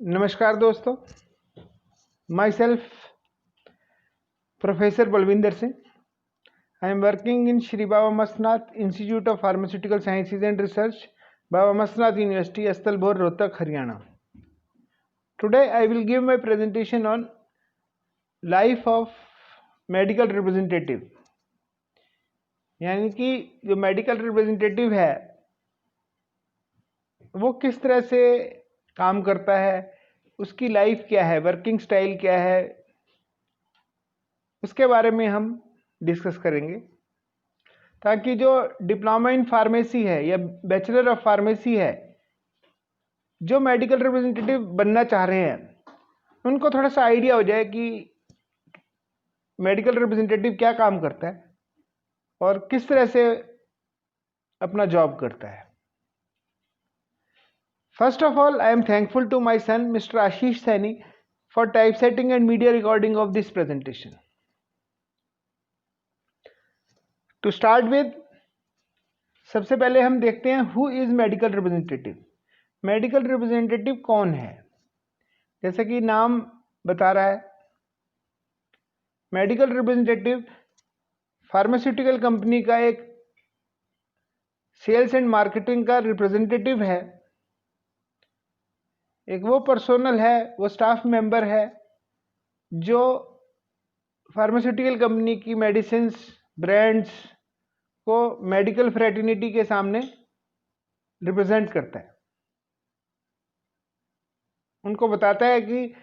नमस्कार दोस्तों, myself professor Balwinder Singh. I am working in Shri Baba Mastnath institute of pharmaceutical sciences and research, Baba Mastnath university, Asthal Bohar, Rohtak, Haryana. Today I will give my presentation on life of medical representative, यानी कि जो medical representative है वो किस तरह से काम करता है, उसकी लाइफ क्या है, वर्किंग स्टाइल क्या है, उसके बारे में हम डिस्कस करेंगे, ताकि जो डिप्लोमा इन फार्मेसी है या बैचलर ऑफ फार्मेसी है, जो मेडिकल रिप्रेजेंटेटिव बनना चाह रहे हैं, उनको थोड़ा सा आइडिया हो जाए कि मेडिकल रिप्रेजेंटेटिव क्या काम करता है और किस तरह से अपना जॉब करता है। First of all, I am thankful to my son, Mr. Ashish Saini, for typesetting and media recording of this presentation. To start with, सबसे पहले हम देखते हैं who is medical representative. Medical representative कौन है? जैसे कि नाम बता रहा है, मेडिकल रिप्रेजेंटेटिव फार्मास्यूटिकल कंपनी का एक सेल्स एंड मार्केटिंग का रिप्रेजेंटेटिव है। एक वो पर्सोनल है, वो स्टाफ मेंबर है जो फार्मास्यूटिकल कंपनी की मेडिसिन ब्रांड्स को मेडिकल फ्रेटर्निटी के सामने रिप्रेजेंट करता है, उनको बताता है कि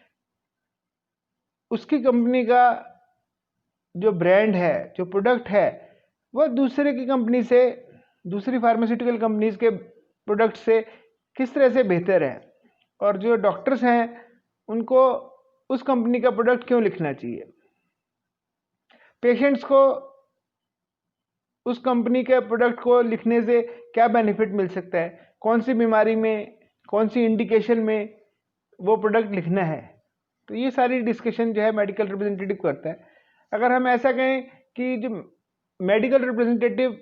उसकी कंपनी का जो ब्रांड है, जो प्रोडक्ट है, वह दूसरे की कंपनी से, दूसरी फार्मास्यूटिकल कंपनीज के प्रोडक्ट से किस तरह से बेहतर है, और जो डॉक्टर्स हैं उनको उस कंपनी का प्रोडक्ट क्यों लिखना चाहिए, पेशेंट्स को उस कंपनी के प्रोडक्ट को लिखने से क्या बेनिफिट मिल सकता है, कौन सी बीमारी में, कौन सी इंडिकेशन में वो प्रोडक्ट लिखना है। तो ये सारी डिस्कशन जो है मेडिकल रिप्रेजेंटेटिव करता है। अगर हम ऐसा कहें कि जो मेडिकल रिप्रेजेंटेटिव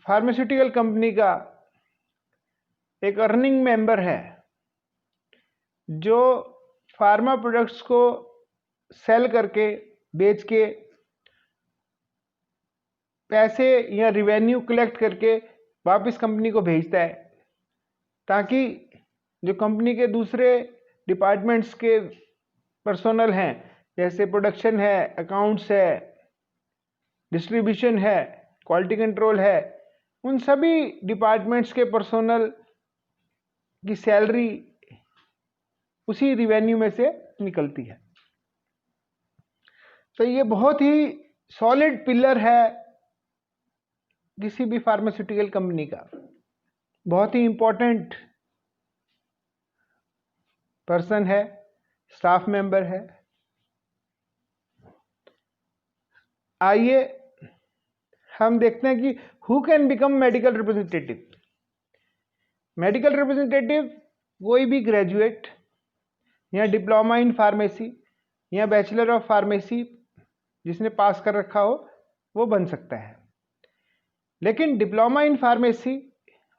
फार्मास्यूटिकल कंपनी का एक अर्निंग मेंबर है, जो फार्मा प्रोडक्ट्स को सेल करके, बेच के पैसे या रिवेन्यू कलेक्ट करके वापस कंपनी को भेजता है, ताकि जो कंपनी के दूसरे डिपार्टमेंट्स के पर्सोनल हैं, जैसे प्रोडक्शन है, अकाउंट्स है, डिस्ट्रीब्यूशन है, क्वालिटी कंट्रोल है, उन सभी डिपार्टमेंट्स के पर्सोनल की सैलरी उसी रिवेन्यू में से निकलती है। तो ये बहुत ही सॉलिड पिलर है किसी भी फार्मास्यूटिकल कंपनी का, बहुत ही इंपॉर्टेंट पर्सन है, स्टाफ मेंबर है। आइए हम देखते हैं कि who can become medical representative. Medical representative कोई भी ग्रेजुएट या डिप्लोमा इन फार्मेसी या बैचलर ऑफ फार्मेसी जिसने पास कर रखा हो वो बन सकता है। लेकिन डिप्लोमा इन फार्मेसी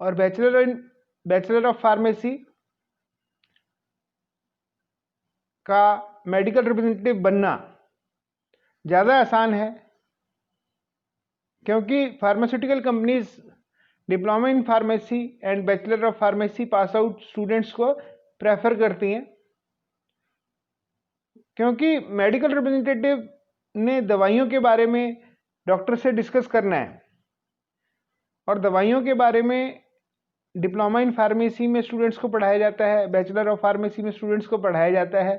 और बैचलर ऑफ फार्मेसी का मेडिकल रिप्रेजेंटेटिव बनना ज़्यादा आसान है, क्योंकि pharmaceutical companies diploma in pharmacy and bachelor of pharmacy pass out students को प्रेफर करती हैं, क्योंकि मेडिकल रिप्रेजेंटेटिव ने दवाइयों के बारे में डॉक्टर से डिस्कस करना है, और दवाइयों के बारे में डिप्लोमा इन फार्मेसी में स्टूडेंट्स को पढ़ाया जाता है, बैचलर ऑफ फार्मेसी में स्टूडेंट्स को पढ़ाया जाता है,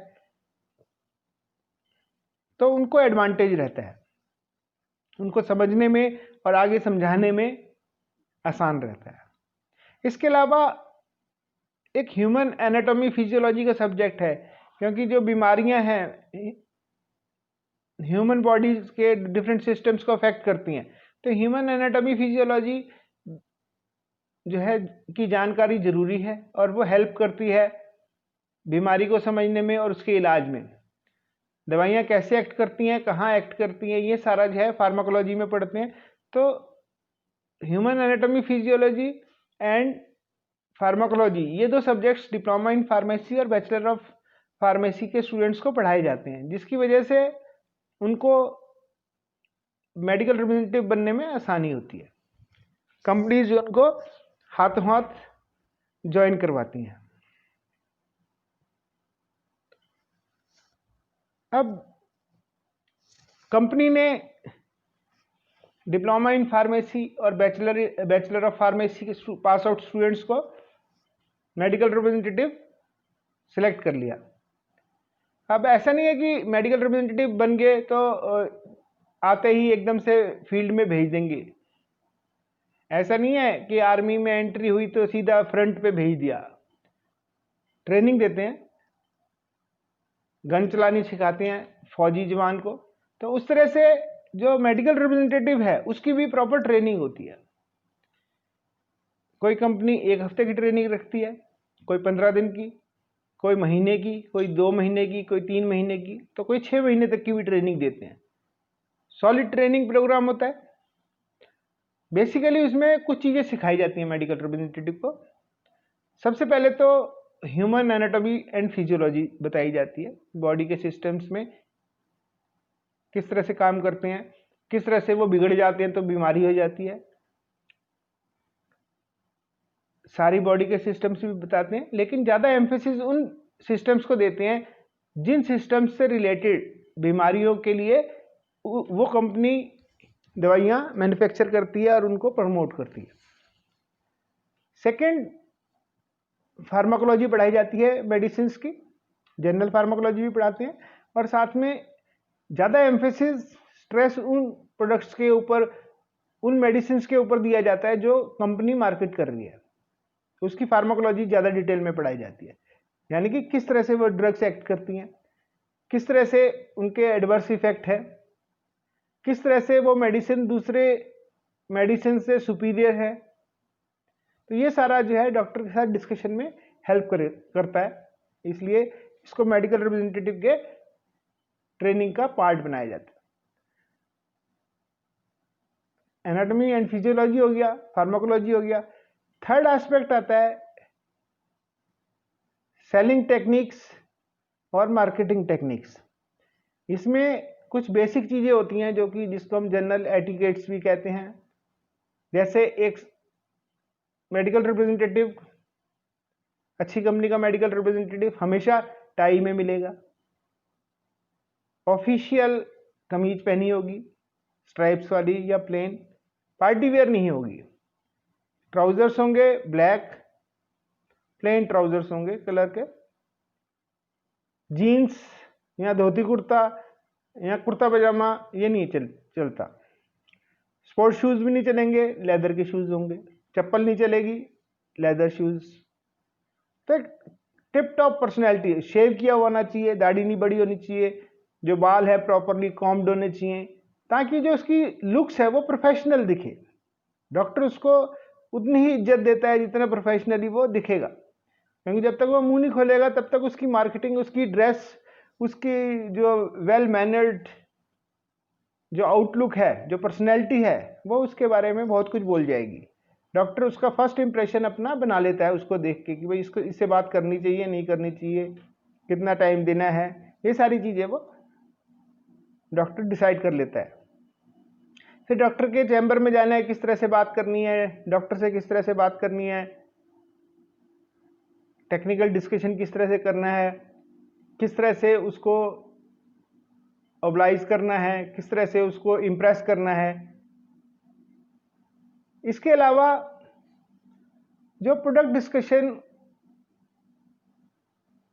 तो उनको एडवांटेज रहता है, उनको समझने में और आगे समझाने में आसान रहता है। इसके अलावा एक ह्यूमन एनाटॉमी फिजियोलॉजी का सब्जेक्ट है, क्योंकि जो बीमारियां हैं ह्यूमन बॉडी के डिफरेंट सिस्टम्स को अफेक्ट करती हैं, तो ह्यूमन एनाटॉमी फिजियोलॉजी जो है की जानकारी जरूरी है, और वो हेल्प करती है बीमारी को समझने में और उसके इलाज में। दवाइयाँ कैसे एक्ट करती हैं, कहाँ एक्ट करती हैं, ये सारा जो है फार्माकोलॉजी में पढ़ते हैं। तो human anatomy physiology and pharmacology, ये दो सब्जेक्ट्स डिप्लोमा इन फार्मेसी और बैचलर ऑफ फार्मेसी के स्टूडेंट्स को पढ़ाए जाते हैं, जिसकी वजह से उनको मेडिकल रिप्रेजेंटेटिव बनने में आसानी होती है। कंपनीज उनको हाथों हाथ ज्वाइन करवाती हैं। अब कंपनी ने डिप्लोमा इन फार्मेसी और बैचलर ऑफ फार्मेसी के पास आउट स्टूडेंट्स को मेडिकल रिप्रेजेंटेटिव सिलेक्ट कर लिया। अब ऐसा नहीं है कि मेडिकल रिप्रेजेंटेटिव बन गए तो आते ही एकदम से फील्ड में भेज देंगे। ऐसा नहीं है कि आर्मी में एंट्री हुई तो सीधा फ्रंट पे भेज दिया। ट्रेनिंग देते हैं, गन चलानी सिखाते हैं फौजी जवान को। तो उस तरह से जो मेडिकल रिप्रेजेंटेटिव है उसकी भी प्रॉपर ट्रेनिंग होती है। कोई कंपनी 1 हफ्ते की ट्रेनिंग रखती है, कोई 15 दिन की, कोई महीने की, कोई 2 महीने की, कोई 3 महीने की, तो कोई 6 महीने तक की भी ट्रेनिंग देते हैं। सॉलिड ट्रेनिंग प्रोग्राम होता है। बेसिकली उसमें कुछ चीज़ें सिखाई जाती हैं मेडिकल रिप्रेजेंटेटिव को। सबसे पहले तो ह्यूमन एनाटॉमी एंड फिजियोलॉजी बताई जाती है। बॉडी के सिस्टम्स में किस तरह से काम करते हैं, किस तरह से वो बिगड़ जाते हैं तो बीमारी हो जाती है। सारी बॉडी के सिस्टम्स भी बताते हैं, लेकिन ज़्यादा एम्फेसिस उन सिस्टम्स को देते हैं जिन सिस्टम्स से रिलेटेड बीमारियों के लिए वो कंपनी दवाइयाँ मैन्युफैक्चर करती है और उनको प्रमोट करती है। सेकंड, फार्माकोलॉजी पढ़ाई जाती है मेडिसिन्स की, जनरल फार्माकोलॉजी भी पढ़ाते हैं, और साथ में ज़्यादा एम्फेसिस स्ट्रेस उन प्रोडक्ट्स के ऊपर, उन मेडिसिन्स के ऊपर दिया जाता है जो कंपनी मार्केट कर रही है। उसकी फार्माकोलॉजी ज़्यादा डिटेल में पढ़ाई जाती है, यानी कि किस तरह से वो ड्रग्स एक्ट करती हैं, किस तरह से उनके एडवर्स इफेक्ट है, किस तरह से वो मेडिसिन दूसरे मेडिसिन से सुपीरियर है। तो ये सारा जो है डॉक्टर के साथ डिस्कशन में हेल्प करता है, इसलिए इसको मेडिकल रिप्रेजेंटेटिव के ट्रेनिंग का पार्ट बनाया जाता है। एनाटॉमी एंड फिजियोलॉजी हो गया, फार्माकोलॉजी हो गया। थर्ड एस्पेक्ट आता है सेलिंग टेक्निक्स और मार्केटिंग टेक्निक्स। इसमें कुछ बेसिक चीज़ें होती हैं जो कि जिसको हम जनरल एटिकेट्स भी कहते हैं। जैसे एक मेडिकल रिप्रेजेंटेटिव, अच्छी कंपनी का मेडिकल रिप्रेजेंटेटिव हमेशा टाई में मिलेगा, ऑफिशियल कमीज पहनी होगी, स्ट्राइप्स वाली या प्लेन, पार्टी वेयर नहीं होगी। ट्राउजर्स होंगे ब्लैक, प्लेन ट्राउजर्स होंगे कलर के, जीन्स या धोती कुर्ता या कुर्ता पजामा ये नहीं चलता। स्पोर्ट्स शूज़ भी नहीं चलेंगे, लेदर के शूज़ होंगे। चप्पल नहीं चलेगी, लेदर शूज़। तो टिप टॉप पर्सनैलिटी, शेव किया होना चाहिए, दाढ़ी नहीं बड़ी होनी चाहिए, जो बाल है प्रॉपरली कॉम्ड होने चाहिए, ताकि जो उसकी लुक्स है वो प्रोफेशनल दिखे। डॉक्टर उसको उतनी ही इज्जत देता है जितना प्रोफेशनली वो दिखेगा, क्योंकि जब तक वो मुंह नहीं खोलेगा तब तक उसकी मार्केटिंग, उसकी ड्रेस, उसकी जो वेल मैनर्ड जो आउटलुक है, जो पर्सनैलिटी है, वो उसके बारे में बहुत कुछ बोल जाएगी। डॉक्टर उसका फर्स्ट इंप्रेशन अपना बना लेता है उसको देख के कि भाई इसको इससे बात करनी चाहिए, नहीं करनी चाहिए, कितना टाइम देना है, ये सारी चीज़ें वो डॉक्टर डिसाइड कर लेता है। फिर डॉक्टर के चैम्बर में जाना है, किस तरह से बात करनी है, डॉक्टर से किस तरह से बात करनी है, टेक्निकल डिस्कशन किस तरह से करना है, किस तरह से उसको ऑब्लाइज करना है, किस तरह से उसको इम्प्रेस करना है। इसके अलावा जो प्रोडक्ट डिस्कशन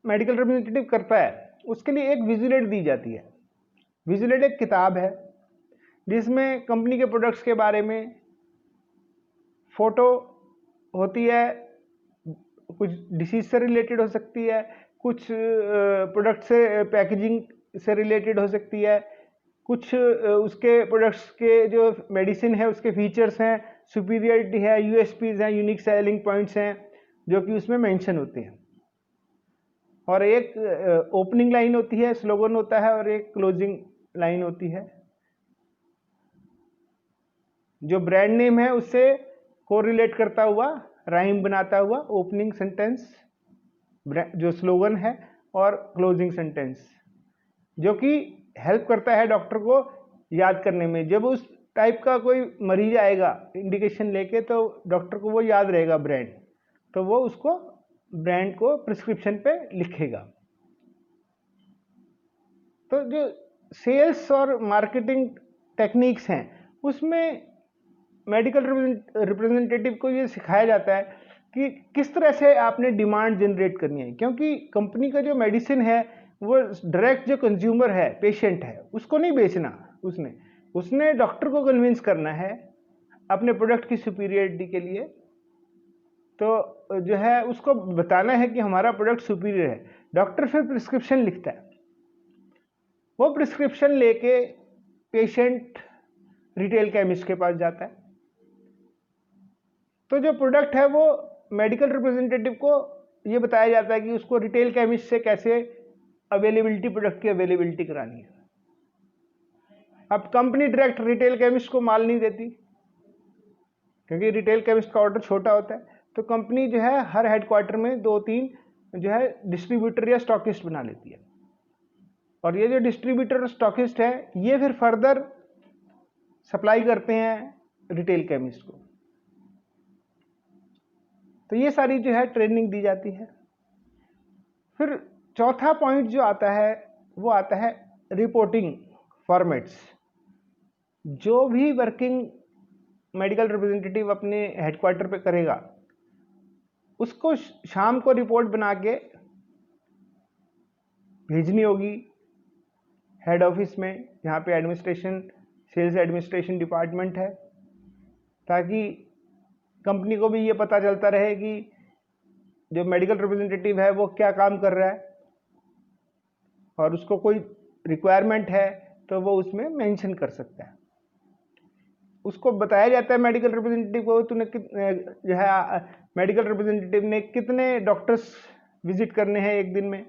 मेडिकल रिप्रेजेंटेटिव करता है उसके लिए एक विजुलेट दी जाती है। विजुलेट एक किताब है जिसमें कंपनी के प्रोडक्ट्स के बारे में फोटो होती है, कुछ डिसीज से रिलेटेड हो सकती है, कुछ प्रोडक्ट से पैकेजिंग से रिलेटेड हो सकती है, कुछ उसके प्रोडक्ट्स के जो मेडिसिन है उसके फीचर्स हैं, सुपीरियरिटी है, यूएसपीज हैं, यूनिक सेलिंग पॉइंट्स हैं जो कि उसमें मेंशन होते हैं। और एक ओपनिंग लाइन होती है, स्लोगन होता है, और एक क्लोजिंग लाइन होती है। जो ब्रांड नेम है उससे कोरिलेट करता हुआ राइम बनाता हुआ ओपनिंग सेंटेंस जो स्लोगन है और क्लोजिंग सेंटेंस, जो कि हेल्प करता है डॉक्टर को याद करने में। जब उस टाइप का कोई मरीज आएगा इंडिकेशन लेके तो डॉक्टर को वो याद रहेगा ब्रांड, तो वो उसको ब्रांड को प्रिस्क्रिप्शन पे लिखेगा। तो जो सेल्स और मार्केटिंग टेक्निक्स हैं उसमें मेडिकल रिप्रेजेंटेटिव को ये सिखाया जाता है कि किस तरह से आपने डिमांड जनरेट करनी है, क्योंकि कंपनी का जो मेडिसिन है वो डायरेक्ट जो कंज्यूमर है, पेशेंट है, उसको नहीं बेचना। उसने डॉक्टर को कन्विंस करना है अपने प्रोडक्ट की सुपीरियरिटी के लिए। तो जो है उसको बताना है कि हमारा प्रोडक्ट सुपीरियर है। डॉक्टर फिर प्रिस्क्रिप्शन लिखता है, वो प्रिस्क्रिप्शन लेके पेशेंट रिटेल केमिस्ट के पास जाता है। तो जो प्रोडक्ट है वो मेडिकल रिप्रेजेंटेटिव को ये बताया जाता है कि उसको रिटेल केमिस्ट से कैसे अवेलेबिलिटी, प्रोडक्ट की अवेलेबिलिटी करानी है। अब कंपनी डायरेक्ट रिटेल केमिस्ट को माल नहीं देती, क्योंकि रिटेल केमिस्ट का ऑर्डर छोटा होता है। तो कंपनी जो है हर हेडक्वार्टर में 2-3 जो है डिस्ट्रीब्यूटर या स्टॉकिस्ट बना लेती है, और ये जो डिस्ट्रीब्यूटर और स्टॉकिस्ट है ये फिर फर्दर सप्लाई करते हैं रिटेल केमिस्ट को। तो ये सारी जो है ट्रेनिंग दी जाती है। फिर चौथा पॉइंट जो आता है वो आता है रिपोर्टिंग फॉर्मेट्स। जो भी वर्किंग मेडिकल रिप्रेजेंटेटिव अपने हेडक्वार्टर पे करेगा उसको शाम को रिपोर्ट बना के भेजनी होगी हेड ऑफिस में, जहाँ पे एडमिनिस्ट्रेशन, सेल्स एडमिनिस्ट्रेशन डिपार्टमेंट है, ताकि कंपनी को भी ये पता चलता रहे कि जो मेडिकल रिप्रेजेंटेटिव है वो क्या काम कर रहा है, और उसको कोई रिक्वायरमेंट है तो वो उसमें मेंशन कर सकता है। उसको बताया जाता है मेडिकल रिप्रेजेंटेटिव को, तूने जो है मेडिकल रिप्रेजेंटेटिव ने कितने डॉक्टर्स विजिट करने हैं एक दिन में,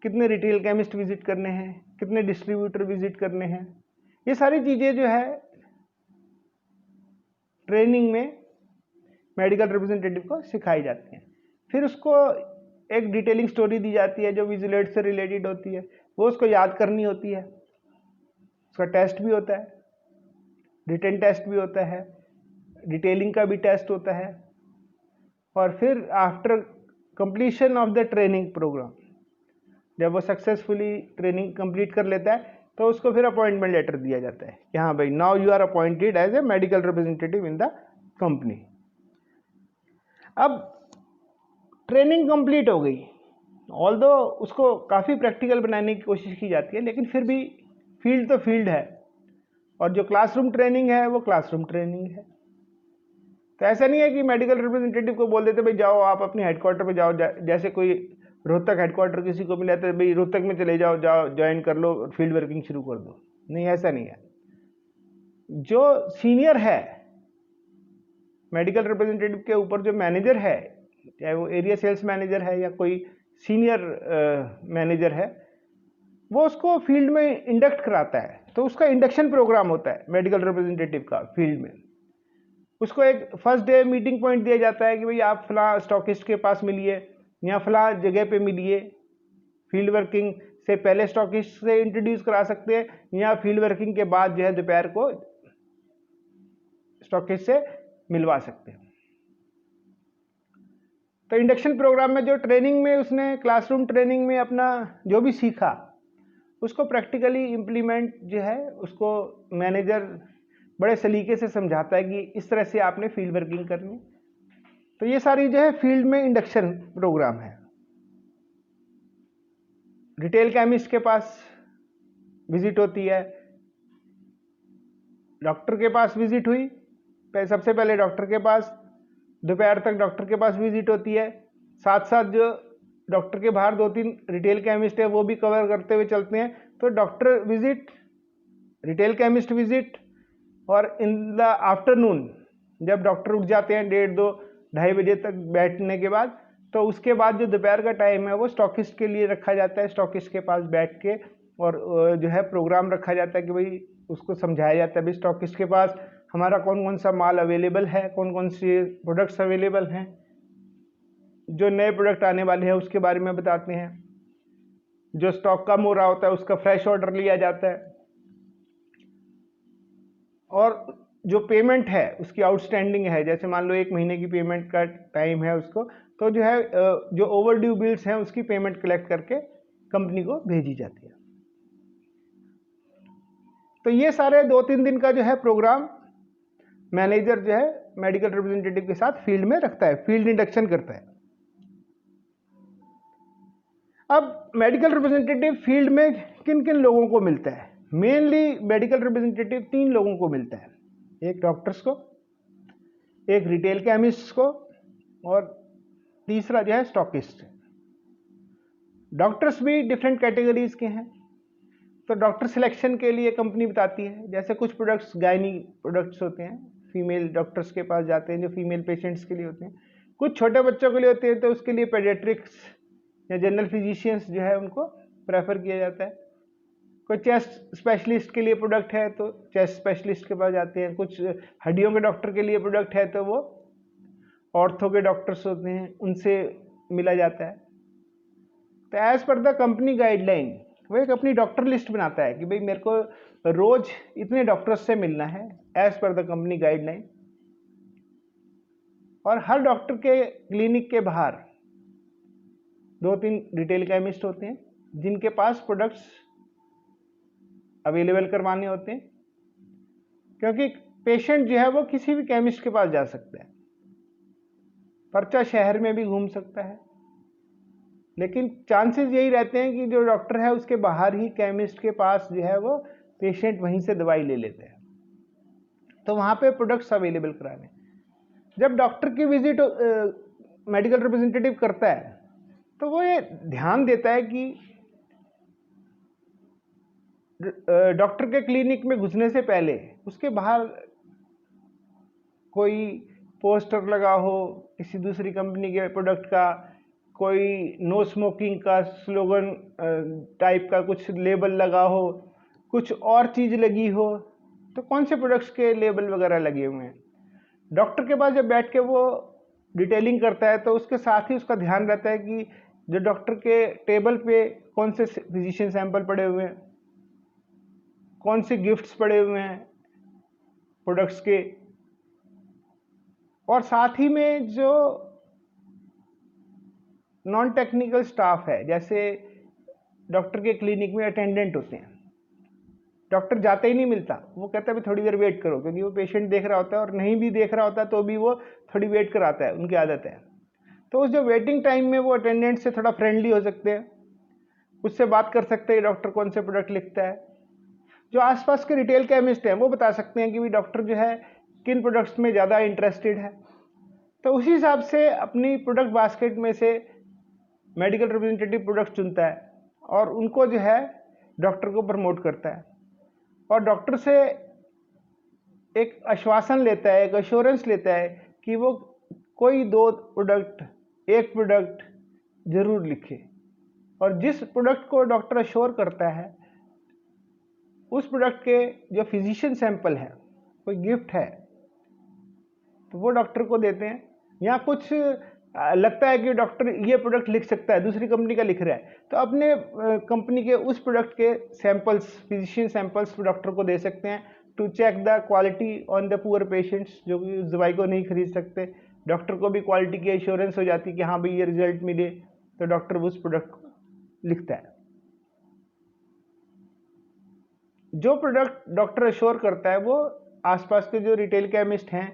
कितने रिटेल केमिस्ट विजिट करने हैं, कितने डिस्ट्रीब्यूटर विजिट करने हैं। ये सारी चीज़ें जो है ट्रेनिंग में मेडिकल रिप्रेजेंटेटिव को सिखाई जाती हैं। फिर उसको एक डिटेलिंग स्टोरी दी जाती है जो विजुअल एड से रिलेटेड होती है, वो उसको याद करनी होती है। उसका टेस्ट भी होता है, रिटन टेस्ट भी होता है, डिटेलिंग का भी टेस्ट होता है। और फिर after completion of the training programme, जब वो सक्सेसफुली ट्रेनिंग कंप्लीट कर लेता है तो उसको फिर अपॉइंटमेंट लेटर दिया जाता है कि हाँ भाई, now you are appointed as a medical representative in the company. अब ट्रेनिंग कंप्लीट हो गई, ऑल्दो उसको काफ़ी प्रैक्टिकल बनाने की कोशिश की जाती है, लेकिन फिर भी फील्ड तो फील्ड है, और जो क्लासरूम ट्रेनिंग है वो क्लासरूम ट्रेनिंग है। तो ऐसा नहीं है कि मेडिकल रिप्रेजेंटेटिव को बोल देते भाई जाओ आप अपने हेडक्वार्टर पे जाओ, जैसे कोई रोहतक हेडक्वार्टर किसी को मिला तो भाई रोहतक में चले जाओ, ज्वाइन कर लो, फील्ड वर्किंग शुरू कर दो। नहीं, ऐसा नहीं है। जो सीनियर है मेडिकल रिप्रेजेंटेटिव के ऊपर, जो मैनेजर है, चाहे वो एरिया सेल्स मैनेजर है या कोई सीनियर मैनेजर है, वो उसको फील्ड में इंडक्ट कराता है। तो उसका इंडक्शन प्रोग्राम होता है मेडिकल रिप्रेजेंटेटिव का फील्ड में। उसको एक फर्स्ट डे मीटिंग पॉइंट दिया जाता है कि भाई आप फला स्टॉकिस्ट के पास मिलिए या फला जगह पे मिलिए। फील्ड वर्किंग से पहले स्टॉकिस्ट से इंट्रोड्यूस करा सकते हैं, या फील्ड वर्किंग के बाद जो है दोपहर को स्टॉकिस्ट से मिलवा सकते हैं। तो इंडक्शन प्रोग्राम में जो ट्रेनिंग में उसने क्लासरूम ट्रेनिंग में अपना जो भी सीखा उसको प्रैक्टिकली इम्प्लीमेंट जो है उसको मैनेजर बड़े सलीके से समझाता है कि इस तरह से आपने फील्ड वर्किंग करनी। तो ये सारी जो है फील्ड में इंडक्शन प्रोग्राम है। रिटेल केमिस्ट के पास विजिट होती है, डॉक्टर के पास विजिट हुई, सबसे पहले डॉक्टर के पास, दोपहर तक डॉक्टर के पास विजिट होती है। साथ साथ जो डॉक्टर के बाहर 2-3 रिटेल केमिस्ट है वो भी कवर करते हुए चलते हैं। तो doctor visit, retail chemist visit, और इन द आफ्टरनून जब डॉक्टर उठ जाते हैं 1:30, 2:30 बजे तक बैठने के बाद, तो उसके बाद जो दोपहर का टाइम है वो स्टॉकिस्ट के लिए रखा जाता है। स्टॉकिस्ट के पास बैठ के और जो है प्रोग्राम रखा जाता है कि भाई उसको समझाया जाता है भाई स्टॉकिस्ट के पास हमारा कौन कौन सा माल अवेलेबल है, कौन कौन से प्रोडक्ट्स अवेलेबल हैं, जो नए प्रोडक्ट आने वाले हैं उसके बारे में बताते हैं, जो स्टॉक कम हो रहा होता है उसका फ्रेश ऑर्डर लिया जाता है, और जो पेमेंट है उसकी आउटस्टैंडिंग है, जैसे मान लो 1 महीने की पेमेंट का टाइम है उसको, तो जो है जो ओवर ड्यू बिल्स हैं उसकी पेमेंट कलेक्ट करके कंपनी को भेजी जाती है। तो ये सारे 2-3 दिन का जो है प्रोग्राम मैनेजर जो है मेडिकल रिप्रेजेंटेटिव के साथ फील्ड में रखता है, फील्ड इंडक्शन करता है। अब मेडिकल रिप्रेजेंटेटिव फील्ड में किन किन लोगों को मिलता है? मेनली मेडिकल रिप्रेजेंटेटिव 3 लोगों को मिलता है, एक डॉक्टर्स को, एक रिटेल केमिस्ट को, और तीसरा जो है स्टॉकिस्ट। डॉक्टर्स भी डिफरेंट कैटेगरीज के हैं, तो डॉक्टर सिलेक्शन के लिए कंपनी बताती है, जैसे कुछ प्रोडक्ट्स गायनी प्रोडक्ट्स होते हैं, फीमेल डॉक्टर्स के पास जाते हैं जो फीमेल पेशेंट्स के लिए होते हैं, कुछ छोटे बच्चों के लिए होते हैं तो उसके लिए पेडियाट्रिक्स या जनरल फिजिशियंस जो है उनको प्रेफर किया जाता है। कोई चेस्ट स्पेशलिस्ट के लिए प्रोडक्ट है तो चेस्ट स्पेशलिस्ट के पास जाते हैं, कुछ हड्डियों के डॉक्टर के लिए प्रोडक्ट है तो वो ऑर्थो के डॉक्टर्स होते हैं उनसे मिला जाता है। तो as per the company guideline वो एक अपनी डॉक्टर लिस्ट बनाता है कि भाई मेरे को रोज इतने डॉक्टर्स से मिलना है as per the company guideline. और हर डॉक्टर के क्लिनिक के बाहर 2-3 रिटेल केमिस्ट होते हैं जिनके पास प्रोडक्ट्स अवेलेबल करवाने होते हैं, क्योंकि पेशेंट जो है वो किसी भी केमिस्ट के पास जा सकता है, पर्चा शहर में भी घूम सकता है, लेकिन चांसेस यही रहते हैं कि जो डॉक्टर है उसके बाहर ही केमिस्ट के पास जो है वो पेशेंट वहीं से दवाई ले लेते हैं, तो वहाँ पे प्रोडक्ट्स अवेलेबल कराने। जब डॉक्टर की विजिट मेडिकल रिप्रेजेंटेटिव करता है तो वो ये ध्यान देता है कि डॉक्टर के क्लिनिक में घुसने से पहले उसके बाहर कोई पोस्टर लगा हो किसी दूसरी कंपनी के प्रोडक्ट का, कोई नो स्मोकिंग का स्लोगन टाइप का कुछ लेबल लगा हो, कुछ और चीज़ लगी हो, तो कौन से प्रोडक्ट्स के लेबल वगैरह लगे हुए हैं। डॉक्टर के पास जब बैठ के वो डिटेलिंग करता है तो उसके साथ ही उसका ध्यान रहता है कि जो डॉक्टर के टेबल पे कौन से फिजिशियन सैंपल पड़े हुए हैं, कौन से गिफ्ट्स पड़े हुए हैं प्रोडक्ट्स के, और साथ ही में जो नॉन टेक्निकल स्टाफ है, जैसे डॉक्टर के क्लिनिक में अटेंडेंट होते हैं, डॉक्टर जाते ही नहीं मिलता, वो कहता है थोड़ी देर वेट करो, क्योंकि वो पेशेंट देख रहा होता है, और नहीं भी देख रहा होता तो भी वो थोड़ी वेट कराता है, उनकी आदत है। तो उस जो वेटिंग टाइम में वो अटेंडेंट से थोड़ा फ्रेंडली हो सकते हैं, उससे बात कर सकते हैं डॉक्टर कौन से प्रोडक्ट लिखता है। जो आसपास के रिटेल केमिस्ट हैं वो बता सकते हैं कि भी डॉक्टर जो है किन प्रोडक्ट्स में ज़्यादा इंटरेस्टेड है, तो उसी हिसाब से अपनी प्रोडक्ट बास्केट में से मेडिकल रिप्रेजेंटेटिव प्रोडक्ट चुनता है और उनको जो है डॉक्टर को प्रमोट करता है, और डॉक्टर से एक आश्वासन लेता है, एक अश्योरेंस लेता है कि वो कोई 2 प्रोडक्ट, 1 प्रोडक्ट जरूर लिखे, और जिस प्रोडक्ट को डॉक्टर अश्योर करता है उस प्रोडक्ट के जो फिजिशियन सैंपल है, कोई गिफ्ट है, तो वो डॉक्टर को देते हैं। या कुछ लगता है कि डॉक्टर ये प्रोडक्ट लिख सकता है, दूसरी कंपनी का लिख रहा है, तो अपने कंपनी के उस प्रोडक्ट के सैंपल्स, फिजिशियन सैंपल्स डॉक्टर को दे सकते हैं to check the quality on the poor patients जो कि उस दवाई को नहीं खरीद सकते। डॉक्टर को भी क्वालिटी की एश्योरेंस हो जाती है कि हाँ भाई ये रिजल्ट मिले, तो डॉक्टर उस प्रोडक्ट को लिखता है। जो प्रोडक्ट डॉक्टर अश्योर करता है वो आसपास के जो रिटेल केमिस्ट हैं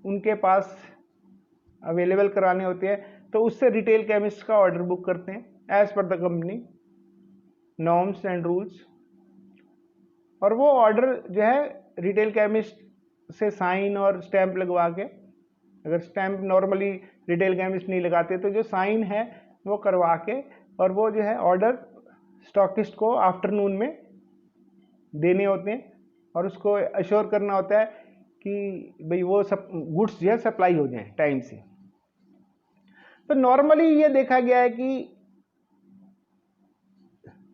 उनके पास अवेलेबल कराने होते हैं, तो उससे रिटेल केमिस्ट का ऑर्डर बुक करते हैं as per the company norms and rules, और वो ऑर्डर जो है रिटेल केमिस्ट से साइन और स्टैंप लगवा के, अगर स्टैंप नॉर्मली रिटेल केमिस्ट नहीं लगाते तो जो साइन है वो करवा के, और वो जो है ऑर्डर स्टॉकिस्ट को आफ्टरनून में देने होते हैं, और उसको अश्योर करना होता है कि भाई वो सब गुड्स जो है सप्लाई हो जाए टाइम से। तो नॉर्मली ये देखा गया है कि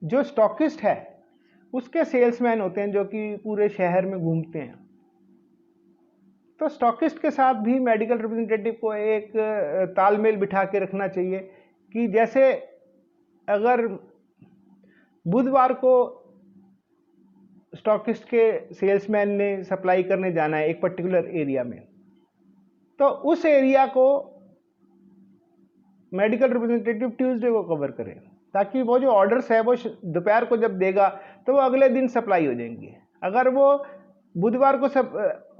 जो स्टॉकिस्ट है उसके सेल्समैन होते हैं जो कि पूरे शहर में घूमते हैं, तो स्टॉकिस्ट के साथ भी मेडिकल रिप्रेजेंटेटिव को एक तालमेल बिठा के रखना चाहिए कि जैसे अगर बुधवार को स्टॉकिस्ट के सेल्समैन ने सप्लाई करने जाना है एक पर्टिकुलर एरिया में, तो उस एरिया को मेडिकल रिप्रेजेंटेटिव ट्यूसडे को कवर करे, ताकि वो जो ऑर्डर्स है वो दोपहर को जब देगा तो वो अगले दिन सप्लाई हो जाएंगी। अगर वो बुधवार को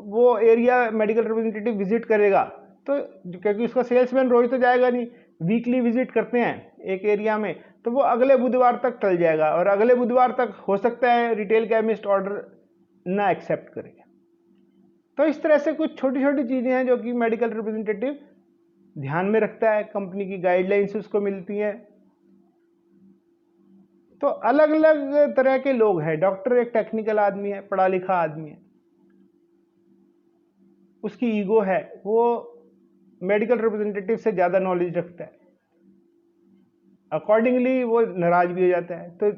वो एरिया मेडिकल रिप्रेजेंटेटिव विजिट करेगा तो क्योंकि उसका सेल्समैन रोज तो जाएगा नहीं, वीकली विजिट करते हैं एक एरिया में, तो वो अगले बुधवार तक टल जाएगा और अगले बुधवार तक हो सकता है रिटेल केमिस्ट ऑर्डर ना एक्सेप्ट करेगा। तो इस तरह से कुछ छोटी छोटी चीज़ें हैं जो कि मेडिकल रिप्रेजेंटेटिव ध्यान में रखता है, कंपनी की गाइडलाइंस उसको मिलती हैं। तो अलग अलग तरह के लोग हैं। डॉक्टर एक टेक्निकल आदमी है, पढ़ा लिखा आदमी है, उसकी ईगो है, वो मेडिकल रिप्रेजेंटेटिव से ज़्यादा नॉलेज रखता है, अकॉर्डिंगली वो नाराज भी हो जाता है। तो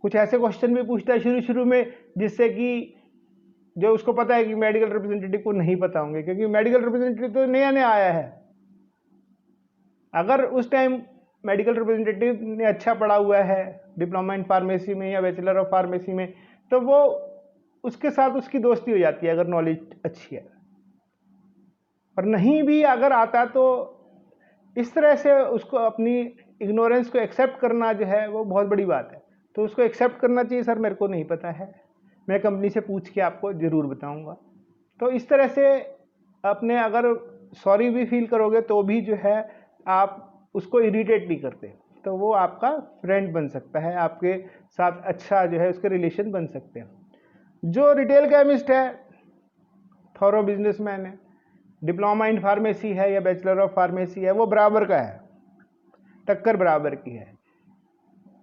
कुछ ऐसे क्वेश्चन भी पूछता है शुरू शुरू में जिससे कि जो उसको पता है कि मेडिकल रिप्रेजेंटेटिव को नहीं पता होंगे, क्योंकि मेडिकल रिप्रेजेंटेटिव तो नया नया आया है। अगर उस टाइम मेडिकल रिप्रेजेंटेटिव ने अच्छा पढ़ा हुआ है डिप्लोमा इन फार्मेसी में या बैचलर ऑफ फार्मेसी में, तो वो उसके साथ उसकी दोस्ती हो जाती है अगर नॉलेज अच्छी है। और नहीं भी अगर आता तो इस तरह से उसको अपनी इग्नोरेंस को एक्सेप्ट करना जो है वो बहुत बड़ी बात है। तो उसको एक्सेप्ट करना चाहिए, सर मेरे को नहीं पता है, मैं कंपनी से पूछ के आपको ज़रूर बताऊंगा। तो इस तरह से अपने अगर सॉरी भी फील करोगे तो भी जो है आप उसको इरिटेट नहीं करते, तो वो आपका फ्रेंड बन सकता है, आपके साथ अच्छा जो है उसके रिलेशन बन सकते हैं। जो रिटेल केमिस्ट है, थॉरो बिजनेसमैन है, डिप्लोमा इन फार्मेसी है या बैचलर ऑफ फार्मेसी है, वो बराबर का है, टक्कर बराबर की है।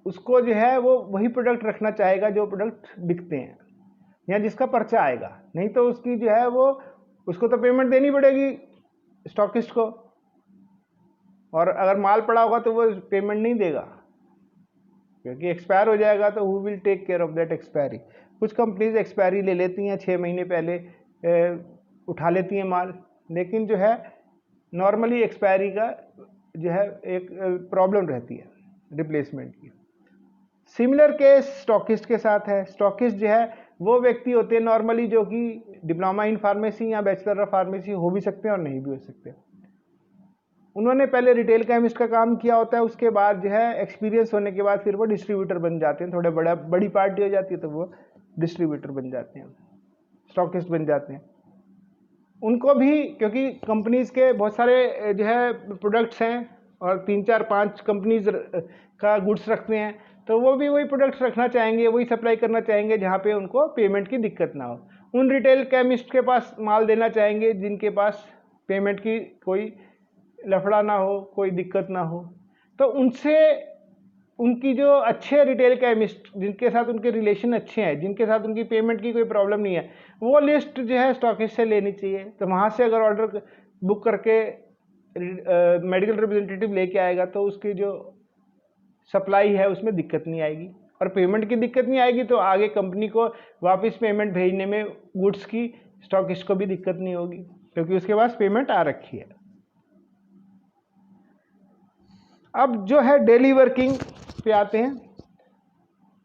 उसको जो है वो वही प्रोडक्ट रखना चाहेगा जो प्रोडक्ट बिकते हैं या जिसका पर्चा आएगा, नहीं तो उसकी जो है वो उसको तो पेमेंट देनी पड़ेगी स्टॉकिस्ट को, और अगर माल पड़ा होगा तो वो पेमेंट नहीं देगा क्योंकि एक्सपायर हो जाएगा, तो who will take care of that expiry. कुछ कंपनीज एक्सपायरी ले लेती हैं, 6 महीने पहले उठा लेती हैं माल, लेकिन जो है नॉर्मली एक्सपायरी का जो है एक प्रॉब्लम रहती है रिप्लेसमेंट की। सिमिलर केस स्टॉकिस्ट के साथ है। स्टॉकिस्ट जो है वो व्यक्ति होते हैं नॉर्मली जो कि डिप्लोमा इन फार्मेसी या बैचलर ऑफ फार्मेसी हो भी सकते हैं और नहीं भी हो सकते। उन्होंने पहले रिटेल केमिस्ट का काम किया होता है, उसके बाद जो है एक्सपीरियंस होने के बाद फिर वो डिस्ट्रीब्यूटर बन जाते हैं, थोड़े बड़ी पार्टी हो जाती है तो वो डिस्ट्रीब्यूटर बन जाते हैं, स्टॉकिस्ट बन जाते हैं। उनको भी क्योंकि कंपनीज के बहुत सारे जो है प्रोडक्ट्स हैं और 3 4 5 कंपनीज का गुड्स रखते हैं, तो वो भी वही प्रोडक्ट्स रखना चाहेंगे, वही सप्लाई करना चाहेंगे जहाँ पे उनको पेमेंट की दिक्कत ना हो। उन रिटेल केमिस्ट के पास माल देना चाहेंगे जिनके पास पेमेंट की कोई लफड़ा ना हो, कोई दिक्कत ना हो। तो उनसे उनकी जो अच्छे रिटेल केमिस्ट जिनके साथ उनके रिलेशन अच्छे हैं, जिनके साथ उनकी पेमेंट की कोई प्रॉब्लम नहीं है, वो लिस्ट जो है स्टॉकिस्ट से लेनी चाहिए। तो वहाँ से अगर ऑर्डर बुक करके मेडिकल रिप्रेजेंटेटिव लेके आएगा तो उसकी जो सप्लाई है उसमें दिक्कत नहीं आएगी, और पेमेंट की दिक्कत नहीं आएगी तो आगे कंपनी को वापस पेमेंट भेजने में गुड्स की स्टॉकिस्ट को भी दिक्कत नहीं होगी क्योंकि उसके पास पेमेंट आ रखी है। अब जो है डेली वर्किंग पे आते हैं।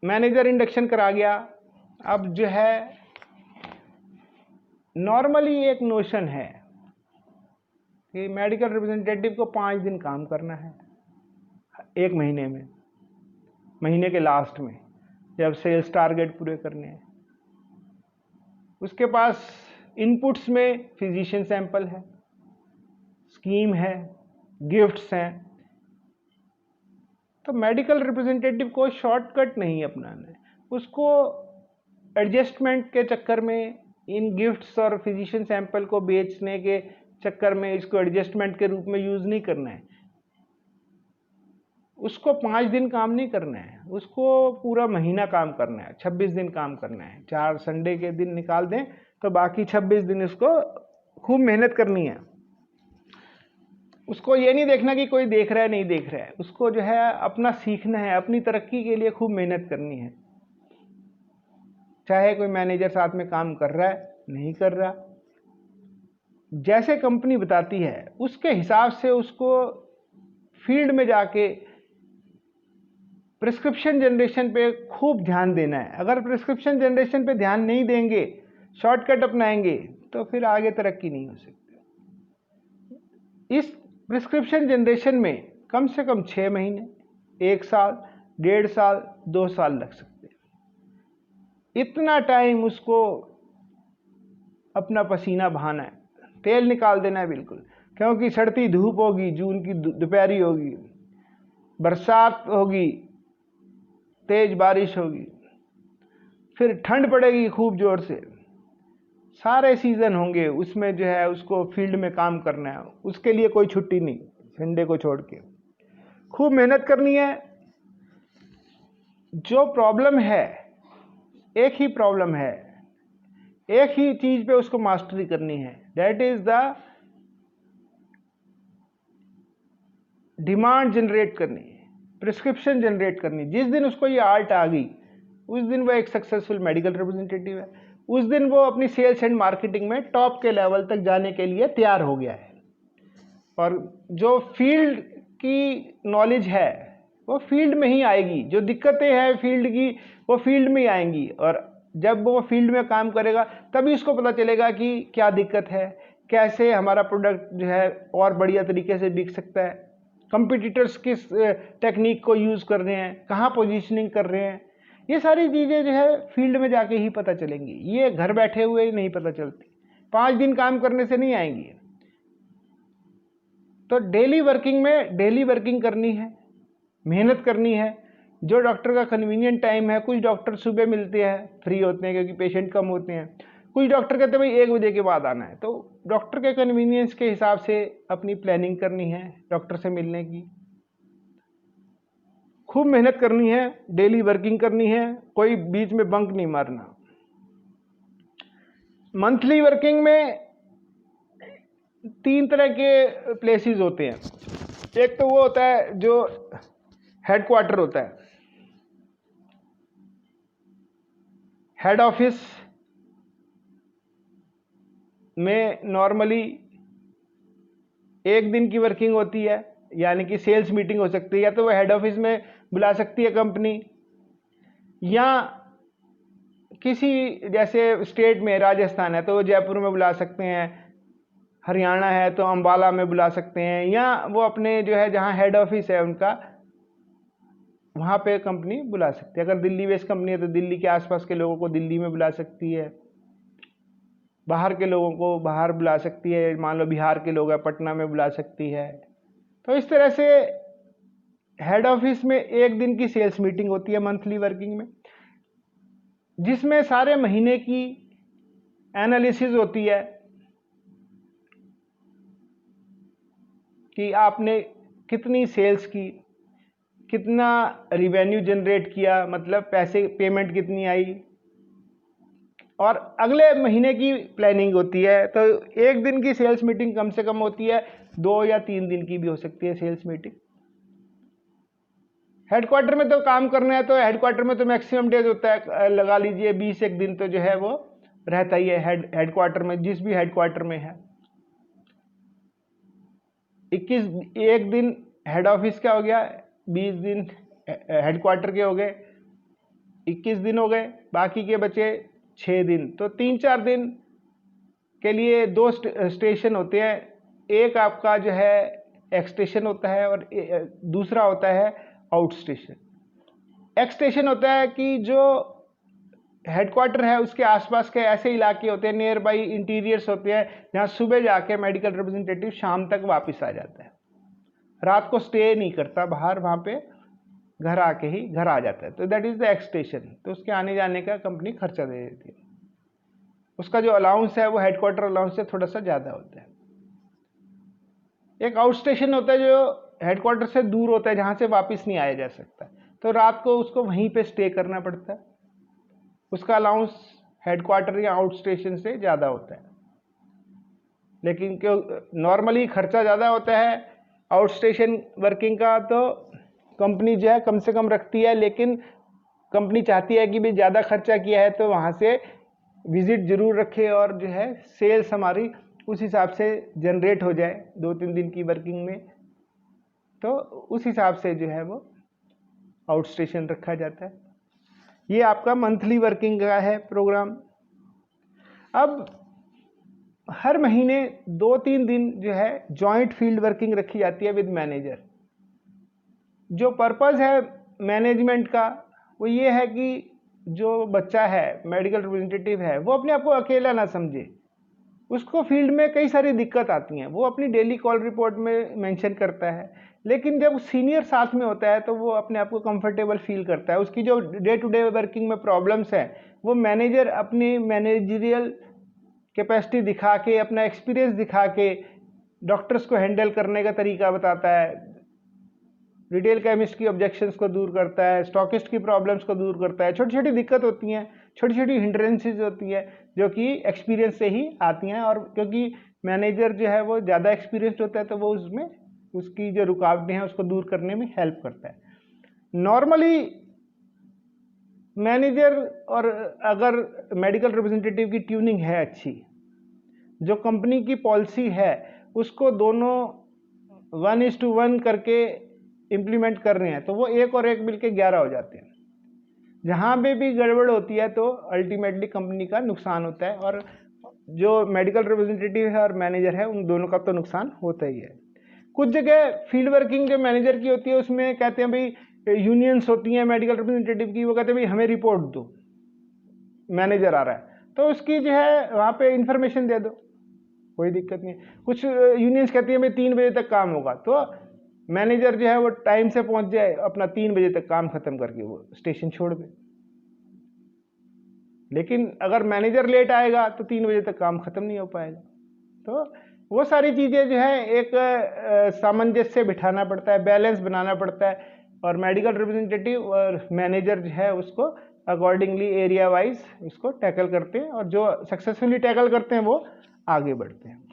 मैनेजर इंडक्शन करा गया। अब जो है नॉर्मली एक नोशन है कि मेडिकल रिप्रेजेंटेटिव को 5 दिन काम करना है एक महीने में, महीने के लास्ट में जब सेल्स टारगेट पूरे करने हैं। उसके पास इनपुट्स में फिजिशियन सैंपल है, स्कीम है, गिफ्ट्स हैं। तो मेडिकल रिप्रेजेंटेटिव को शॉर्टकट नहीं अपनाना है, उसको एडजस्टमेंट के चक्कर में इन गिफ्ट्स और फिजिशियन सैंपल को बेचने के चक्कर में इसको एडजस्टमेंट के रूप में यूज़ नहीं करना है। उसको 5 दिन काम नहीं करना है, उसको पूरा महीना काम करना है, 26 दिन काम करना है। 4 संडे के दिन निकाल दें तो बाकी 26 दिन इसको खूब मेहनत करनी है। उसको ये नहीं देखना कि कोई देख रहा है नहीं देख रहा है, उसको जो है अपना सीखना है, अपनी तरक्की के लिए खूब मेहनत करनी है। चाहे कोई मैनेजर साथ में काम कर रहा है नहीं कर रहा, जैसे कंपनी बताती है उसके हिसाब से उसको फील्ड में जाके प्रिस्क्रिप्शन जनरेशन पे खूब ध्यान देना है। अगर प्रिस्क्रिप्शन जनरेशन पे ध्यान नहीं देंगे, शॉर्टकट अपनाएंगे, तो फिर आगे तरक्की नहीं हो सकती। इस प्रिस्क्रिप्शन जनरेशन में कम से कम 6 महीने, 1 साल, 1.5 साल, 2 साल लग सकते हैं। इतना टाइम उसको अपना पसीना बहाना है, तेल निकाल देना है बिल्कुल, क्योंकि सड़ती धूप होगी, जून की दोपहरी होगी, बरसात होगी, तेज बारिश होगी, फिर ठंड पड़ेगी खूब जोर से, सारे सीजन होंगे, उसमें जो है उसको फील्ड में काम करना है, उसके लिए कोई छुट्टी नहीं, संडे को छोड़ के खूब मेहनत करनी है। जो प्रॉब्लम है, एक ही प्रॉब्लम है, एक ही चीज पे उसको मास्टरी करनी है, that is the demand generate करनी, प्रिस्क्रिप्शन जनरेट करनी। जिस दिन उसको ये आर्ट आ गई, उस दिन वो एक सक्सेसफुल मेडिकल रिप्रेजेंटेटिव है, उस दिन वो अपनी सेल्स एंड मार्केटिंग में टॉप के लेवल तक जाने के लिए तैयार हो गया है। और जो फील्ड की नॉलेज है वो फील्ड में ही आएगी, जो दिक्कतें हैं फील्ड की वो फील्ड में ही आएंगी, और जब वो फील्ड में काम करेगा तभी उसको पता चलेगा कि क्या दिक्कत है, कैसे हमारा प्रोडक्ट जो है और बढ़िया तरीके से बिक सकता है, कंपटीटर्स किस टेक्निक को यूज़ कर रहे हैं, कहाँ पोजीशनिंग कर रहे हैं। ये सारी चीज़ें जो है फील्ड में जाके ही पता चलेंगी, ये घर बैठे हुए नहीं पता चलती, 5 दिन काम करने से नहीं आएंगी। तो डेली वर्किंग में डेली वर्किंग करनी है, मेहनत करनी है। जो डॉक्टर का कन्वीनियंट टाइम है, कुछ डॉक्टर सुबह मिलते हैं, फ्री होते हैं क्योंकि पेशेंट कम होते हैं, कुछ डॉक्टर कहते हैं भाई 1 बजे के बाद आना है, तो डॉक्टर के कन्वीनियंस के हिसाब से अपनी प्लानिंग करनी है डॉक्टर से मिलने की। खूब मेहनत करनी है, डेली वर्किंग करनी है, कोई बीच में बंक नहीं मारना। मंथली वर्किंग में 3 तरह के प्लेसेस होते हैं। एक तो वो होता है जो हेडक्वार्टर होता है, हेड ऑफिस में नॉर्मली 1 दिन की वर्किंग होती है, यानी कि सेल्स मीटिंग हो सकती है, या तो वो हेड ऑफिस में बुला सकती है कंपनी, या किसी जैसे स्टेट में राजस्थान है तो वो जयपुर में बुला सकते हैं, हरियाणा है तो अंबाला में बुला सकते हैं, या वो अपने जो है जहाँ हेड ऑफिस है उनका वहाँ पे कंपनी बुला सकती है। अगर दिल्ली बेस्ड कंपनी है तो दिल्ली के आसपास के लोगों को दिल्ली में बुला सकती है, बाहर के लोगों को बाहर बुला सकती है, मान लो बिहार के लोग हैं पटना में बुला सकती है। तो इस तरह से हेड ऑफिस में 1 दिन की सेल्स मीटिंग होती है मंथली वर्किंग में, जिसमें सारे महीने की एनालिसिस होती है कि आपने कितनी सेल्स की, कितना रिवेन्यू जनरेट किया, मतलब पैसे पेमेंट कितनी आई, और अगले महीने की प्लानिंग होती है। तो 1 दिन की सेल्स मीटिंग कम से कम होती है, 2 या 3 दिन की भी हो सकती है सेल्स मीटिंग। हेडक्वार्टर में तो काम करना है तो हेडक्वार्टर में तो मैक्सिमम डेज होता है, लगा लीजिए 20 दिन तो जो है वो रहता ही है हेडक्वार्टर में, जिस भी हेडक्वार्टर में है। 1 दिन हेड ऑफिस का हो गया, 20 दिन हेडक्वार्टर के हो गए, 21 दिन हो गए, बाकी के बचे 6 दिन। तो 3-4 दिन के लिए 2 स्टेशन होते हैं, एक आपका जो है एक्स स्टेशन होता है और दूसरा होता है आउट स्टेशन। एक्स स्टेशन होता है कि जो हेडक्वार्टर है उसके आसपास के ऐसे इलाके होते हैं, नियर बाई इंटीरियर्स होते हैं, जहाँ सुबह जाके मेडिकल रिप्रेजेंटेटिव शाम तक वापस आ जाता है, रात को स्टे नहीं करता बाहर, वहाँ पे घर आके ही घर आ जाता है। तो that is the x station. तो उसके आने जाने का कंपनी खर्चा दे देती है, उसका जो अलाउंस है वो हेडक्वार्टर अलाउंस से थोड़ा सा ज़्यादा होता है। एक आउट स्टेशन होता है जो हेडक्वार्टर से दूर होता है, जहाँ से वापस नहीं आया जा सकता, तो रात को उसको वहीं पे स्टे करना पड़ता है, उसका अलाउंस हेडक्वार्टर या आउट स्टेशन से ज़्यादा होता है। लेकिन क्यों नॉर्मली खर्चा ज़्यादा होता है आउट स्टेशन वर्किंग का, तो कंपनी जो है कम से कम रखती है, लेकिन कंपनी चाहती है कि भाई ज़्यादा खर्चा किया है तो वहाँ से विजिट जरूर रखे और जो है सेल्स हमारी उस हिसाब से जनरेट हो जाए 2-3 दिन की वर्किंग में, तो उस हिसाब से जो है वो आउट स्टेशन रखा जाता है। ये आपका मंथली वर्किंग का है प्रोग्राम। अब हर महीने 2-3 दिन जो है जॉइंट फील्ड वर्किंग रखी जाती है विद मैनेजर। जो पर्पस है मैनेजमेंट का वो ये है कि जो बच्चा है, मेडिकल रिप्रेजेंटेटिव है, वो अपने आप को अकेला ना समझे। उसको फील्ड में कई सारी दिक्कत आती हैं, वो अपनी डेली कॉल रिपोर्ट में मेंशन करता है, लेकिन जब सीनियर साथ में होता है तो वो अपने आप को कंफर्टेबल फील करता है। उसकी जो डे टू डे वर्किंग में प्रॉब्लम्स हैं वो मैनेजर अपनी मैनेजरियल कैपेसिटी दिखा के, अपना एक्सपीरियंस दिखा के डॉक्टर्स को हैंडल करने का तरीका बताता है, रिटेल केमिस्ट की ऑब्जेक्शंस को दूर करता है, स्टॉकिस्ट की प्रॉब्लम्स को दूर करता है। छोटी छोटी दिक्कत होती हैं, छोटी छोटी हिंड्रेंसेस होती हैं जो कि एक्सपीरियंस से ही आती हैं, और क्योंकि मैनेजर जो है वो ज़्यादा एक्सपीरियंस्ड होता है तो वो उसमें उसकी जो रुकावटें हैं उसको दूर करने में हेल्प करता है। नॉर्मली मैनेजर और अगर मेडिकल रिप्रेजेंटेटिव की ट्यूनिंग है अच्छी, जो कंपनी की पॉलिसी है उसको दोनों 1:1 करके इम्प्लीमेंट कर रहे हैं, तो वो 1 और 1 मिलके 11 हो जाते हैं। जहाँ पे भी गड़बड़ होती है तो अल्टीमेटली कंपनी का नुकसान होता है, और जो मेडिकल रिप्रेजेंटेटिव है और मैनेजर है उन दोनों का तो नुकसान होता ही है। कुछ जगह फील्ड वर्किंग जो मैनेजर की होती है उसमें कहते हैं भाई, यूनियंस होती हैं मेडिकल रिप्रेजेंटेटिव की, वो कहते हैं भाई हमें रिपोर्ट दो, मैनेजर आ रहा है तो उसकी जो है वहाँ पे इंफॉर्मेशन दे दो, कोई दिक्कत नहीं। कुछ यूनियंस कहती हैं भाई 3 बजे तक काम होगा, तो मैनेजर जो है वो टाइम से पहुंच जाए, अपना 3 बजे तक काम खत्म करके वो स्टेशन छोड़ दे। लेकिन अगर मैनेजर लेट आएगा तो 3 बजे तक काम खत्म नहीं हो पाएगा। तो वो सारी चीज़ें जो है एक सामंजस्य बिठाना पड़ता है, बैलेंस बनाना पड़ता है, और मेडिकल रिप्रेजेंटेटिव और मैनेजर जो है उसको अकॉर्डिंगली एरिया वाइज उसको टैकल करते हैं, और जो सक्सेसफुली टैकल करते हैं वो आगे बढ़ते हैं।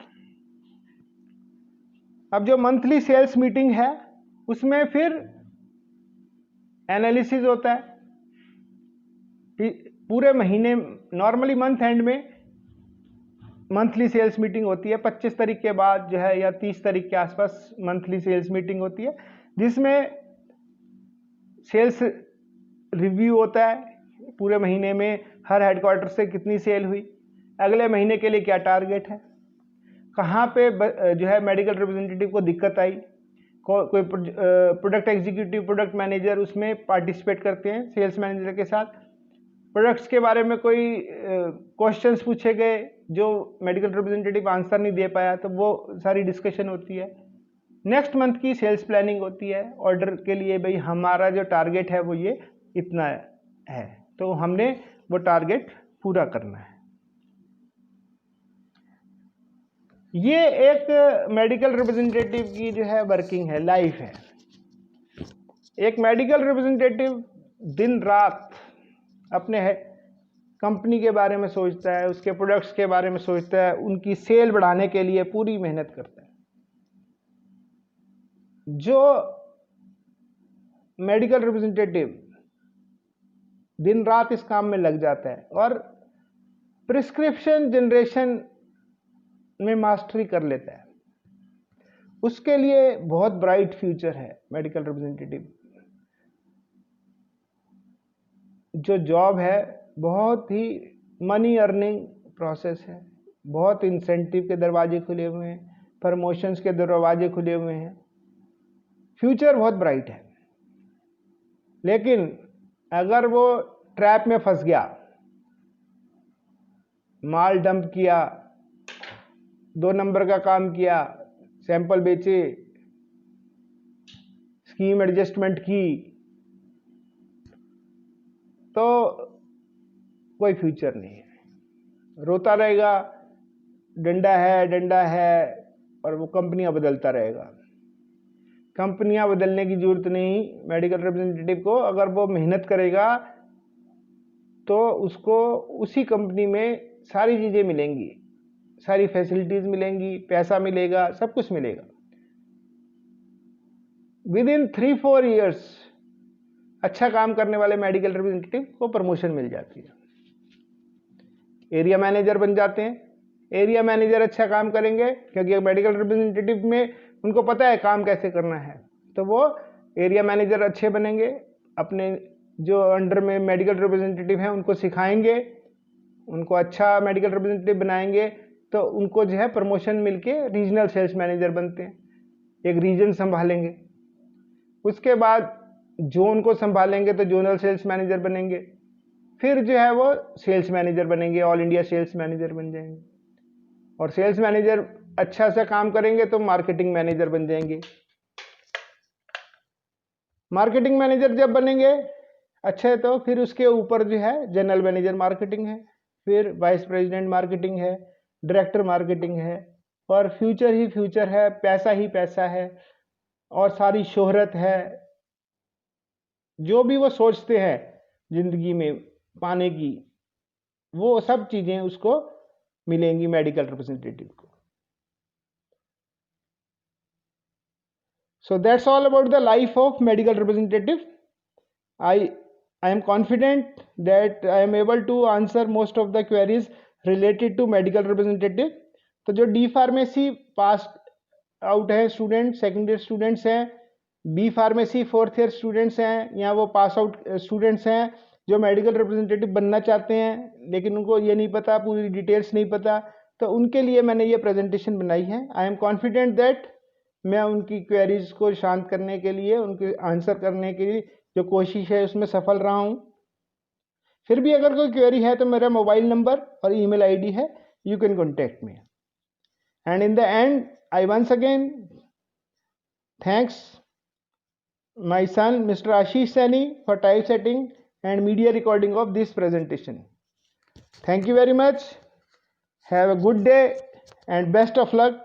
अब जो मंथली सेल्स मीटिंग है उसमें फिर एनालिसिस होता है कि पूरे महीने, नॉर्मली मंथ एंड में मंथली सेल्स मीटिंग होती है, 25 तारीख के बाद जो है या 30 तारीख के आसपास मंथली सेल्स मीटिंग होती है, जिसमें सेल्स रिव्यू होता है, पूरे महीने में हर हेडक्वार्टर से कितनी सेल हुई, अगले महीने के लिए क्या टारगेट है, कहाँ पे जो है मेडिकल रिप्रेजेंटेटिव को दिक्कत आई, कोई प्रोडक्ट एग्जीक्यूटिव, प्रोडक्ट मैनेजर उसमें पार्टिसिपेट करते हैं सेल्स मैनेजर के साथ, प्रोडक्ट्स के बारे में कोई क्वेश्चंस पूछे गए जो मेडिकल रिप्रेजेंटेटिव आंसर नहीं दे पाया तो वो सारी डिस्कशन होती है। नेक्स्ट मंथ की सेल्स प्लानिंग होती है ऑर्डर के लिए, भाई हमारा जो टारगेट है वो ये इतना है, तो हमने वो टारगेट पूरा करना है। ये एक मेडिकल रिप्रेजेंटेटिव की जो है वर्किंग है, लाइफ है। एक मेडिकल रिप्रेजेंटेटिव दिन रात अपने कंपनी के बारे में सोचता है, उसके प्रोडक्ट्स के बारे में सोचता है, उनकी सेल बढ़ाने के लिए पूरी मेहनत करता है। जो मेडिकल रिप्रेजेंटेटिव दिन रात इस काम में लग जाता है और प्रिस्क्रिप्शन जनरेशन में मास्टरी कर लेता है, उसके लिए बहुत ब्राइट फ्यूचर है। मेडिकल रिप्रेजेंटेटिव जो जॉब है बहुत ही मनी अर्निंग प्रोसेस है, बहुत इंसेंटिव के दरवाजे खुले हुए हैं, प्रमोशंस के दरवाजे खुले हुए हैं, फ्यूचर बहुत ब्राइट है। लेकिन अगर वो ट्रैप में फंस गया, माल डंप किया, 2 नंबर का काम किया, सैंपल बेचे, स्कीम एडजस्टमेंट की, तो कोई फ्यूचर नहीं है। रोता रहेगा, डंडा है, और वो कंपनियां बदलता रहेगा। कंपनियां बदलने की जरूरत नहीं मेडिकल रिप्रेजेंटेटिव को, अगर वो मेहनत करेगा तो उसको उसी कंपनी में सारी चीज़ें मिलेंगी, सारी फैसिलिटीज़ मिलेंगी, पैसा मिलेगा, सब कुछ मिलेगा। विद इन 3-4 ईयर्स अच्छा काम करने वाले मेडिकल रिप्रेजेंटेटिव को प्रमोशन मिल जाती है, एरिया मैनेजर बन जाते हैं, एरिया मैनेजर अच्छा काम करेंगे क्योंकि मेडिकल रिप्रेजेंटेटिव में उनको पता है काम कैसे करना है, तो वो एरिया मैनेजर अच्छे बनेंगे, अपने जो अंडर में मेडिकल रिप्रेजेंटेटिव हैं उनको सिखाएंगे, उनको अच्छा मेडिकल रिप्रेजेंटेटिव बनाएंगे, तो उनको जो है प्रमोशन मिलके रीजनल सेल्स मैनेजर बनते हैं, एक रीजन संभालेंगे। उसके बाद जोन को संभालेंगे तो जोनल सेल्स मैनेजर बनेंगे, फिर जो है वो सेल्स मैनेजर बनेंगे, ऑल इंडिया सेल्स मैनेजर बन जाएंगे, और सेल्स मैनेजर अच्छा सा काम करेंगे तो मार्केटिंग मैनेजर बन जाएंगे। मार्केटिंग मैनेजर जब बनेंगे अच्छे, तो फिर उसके ऊपर जो है जनरल मैनेजर मार्केटिंग है, फिर वाइस प्रेसिडेंट मार्केटिंग है, डायरेक्टर मार्केटिंग है, और फ्यूचर ही फ्यूचर है, पैसा ही पैसा है, और सारी शोहरत है, जो भी वो सोचते हैं जिंदगी में पाने की, वो सब चीजें उसको मिलेंगी मेडिकल रिप्रेजेंटेटिव को। So that's all about the life of medical representative. I am confident that I am able to answer most of the queries related to medical representative. तो जो डी फार्मेसी पास आउट है student, second year students हैं, B pharmacy fourth year students हैं, या वो pass out students हैं जो medical representative बनना चाहते हैं लेकिन उनको ये नहीं पता, पूरी डिटेल्स नहीं पता, तो उनके लिए मैंने ये प्रेजेंटेशन बनाई है। आई एम कॉन्फिडेंट दैट मैं उनकी क्वेरीज को शांत करने के लिए, उनके आंसर करने की जो कोशिश है उसमें सफल रहा हूँ। फिर भी अगर कोई क्वेरी है तो मेरा मोबाइल नंबर और ईमेल आईडी है, you can contact me. And in the end I once again thanks my son mister Ashish Saini for typesetting and media recording of this presentation. Thank you very much. Have a good day and best of luck.